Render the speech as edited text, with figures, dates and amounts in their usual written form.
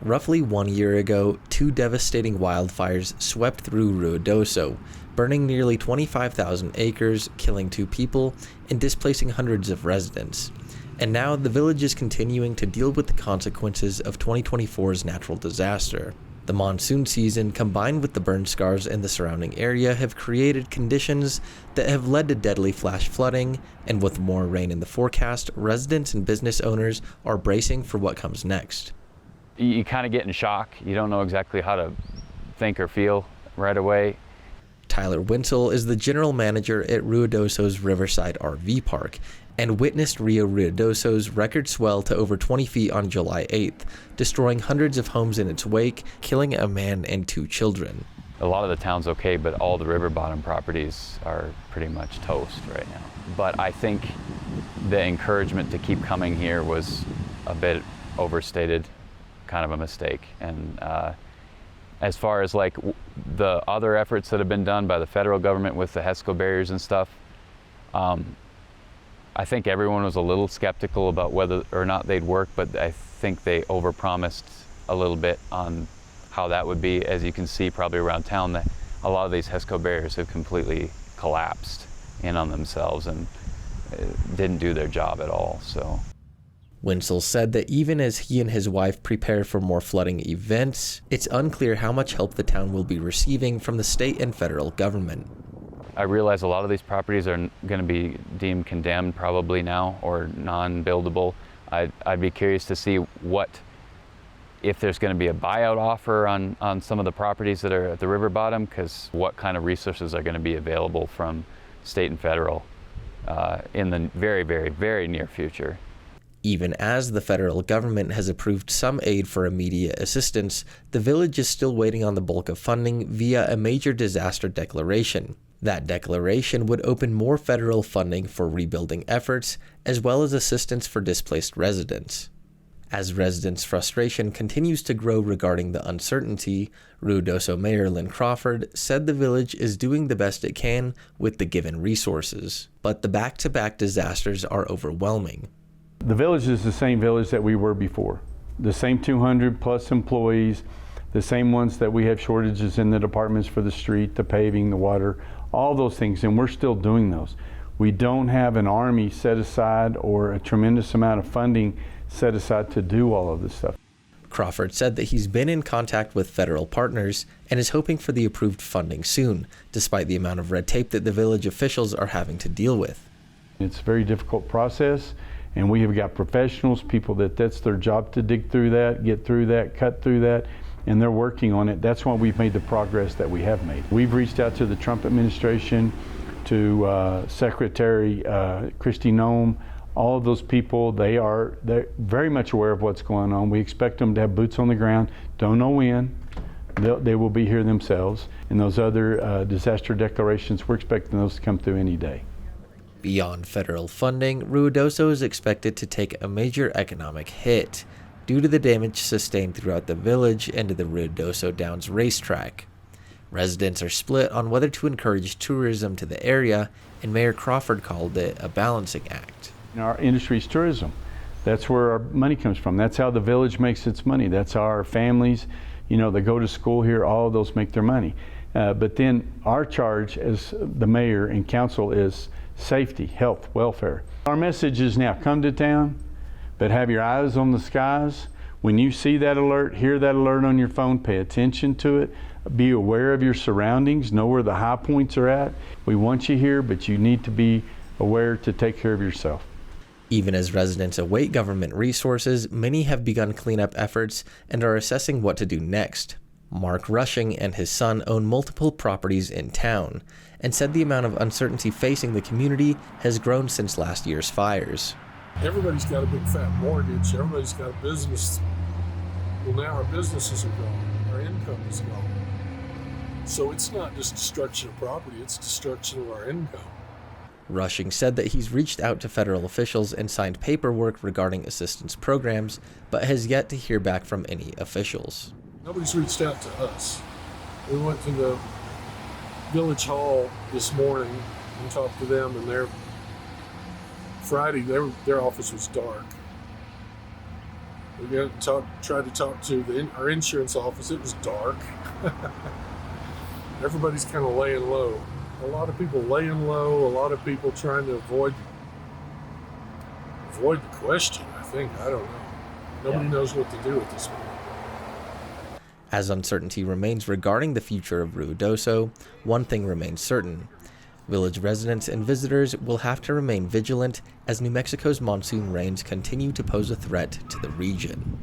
Roughly 1 year ago, two devastating wildfires swept through Ruidoso, burning nearly 25,000 acres, killing 2 people, and displacing hundreds of residents. And now the village is continuing to deal with the consequences of 2024's natural disaster. The monsoon season, combined with the burn scars in the surrounding area, have created conditions that have led to deadly flash flooding, and with more rain in the forecast, residents and business owners are bracing for what comes next. You kind of get in shock. You don't know exactly how to think or feel right away. Tyler Winsel is the general manager at Ruidoso's Riverside RV Park and witnessed Rio Ruidoso's record swell to over 20 feet on July 8th, destroying hundreds of homes in its wake, killing a man and 2 children. A lot of the town's okay, but all the river bottom properties are pretty much toast right now. But I think the encouragement to keep coming here was a bit overstated, kind of a mistake. And as far as like the other efforts that have been done by the federal government with the HESCO barriers and stuff, I think everyone was a little skeptical about whether or not they'd work, but I think they overpromised a little bit on how that would be. As you can see probably around town, that a lot of these HESCO barriers have completely collapsed in on themselves and didn't do their job at all. So Winsel said that even as he and his wife prepare for more flooding events, it's unclear how much help the town will be receiving from the state and federal government. I realize a lot of these properties are going to be deemed condemned probably now or non-buildable. I'd be curious to see if there's going to be a buyout offer on some of the properties that are at the river bottom, because what kind of resources are going to be available from state and federal in the very, very, very near future. Even as the federal government has approved some aid for immediate assistance, the village is still waiting on the bulk of funding via a major disaster declaration. That declaration would open more federal funding for rebuilding efforts, as well as assistance for displaced residents. As residents' frustration continues to grow regarding the uncertainty, Ruidoso Mayor Lynn Crawford said the village is doing the best it can with the given resources, but the back-to-back disasters are overwhelming. The village is the same village that we were before. The same 200 plus employees, the same ones that we have shortages in the departments for the street, the paving, the water, all those things, and we're still doing those. We don't have an army set aside or a tremendous amount of funding set aside to do all of this stuff. Crawford said that he's been in contact with federal partners and is hoping for the approved funding soon, despite the amount of red tape that the village officials are having to deal with. It's a very difficult process, and we have got professionals, people that's their job to dig through that, get through that, cut through that, and they're working on it. That's why we've made the progress that we have made. We've reached out to the Trump administration, to Secretary Kristi Noem, all of those people. They're very much aware of what's going on. We expect them to have boots on the ground. Don't know when. They will be here themselves. And those other disaster declarations, we're expecting those to come through any day. Beyond federal funding, Ruidoso is expected to take a major economic hit due to the damage sustained throughout the village and to the Ruidoso Downs racetrack. Residents are split on whether to encourage tourism to the area, and Mayor Crawford called it a balancing act. Our industry is tourism. That's where our money comes from. That's how the village makes its money. That's how our families, that go to school here, all of those make their money. But then our charge as the mayor and council is safety, health, welfare. Our message is now come to town, but have your eyes on the skies. When you see that alert, hear that alert on your phone, pay attention to it. Be aware of your surroundings, know where the high points are at. We want you here, but you need to be aware to take care of yourself. Even as residents await government resources, many have begun cleanup efforts and are assessing what to do next. Mark Rushing and his son own multiple properties in town and said the amount of uncertainty facing the community has grown since last year's fires. Everybody's got a big fat mortgage. Everybody's got a business. Well, now our businesses are gone. Our income is gone. So it's not just destruction of property, it's destruction of our income. Rushing said that he's reached out to federal officials and signed paperwork regarding assistance programs, but has yet to hear back from any officials. Nobody's reached out to us. We went to the village hall this morning and talked to them, and Friday their office was dark. We tried to talk to our insurance office. It was dark. Everybody's kind of laying low. A lot of people laying low. A lot of people trying to avoid the question. I think, I don't know. Nobody knows what to do at this point. As uncertainty remains regarding the future of Ruidoso, one thing remains certain. Village residents and visitors will have to remain vigilant as New Mexico's monsoon rains continue to pose a threat to the region.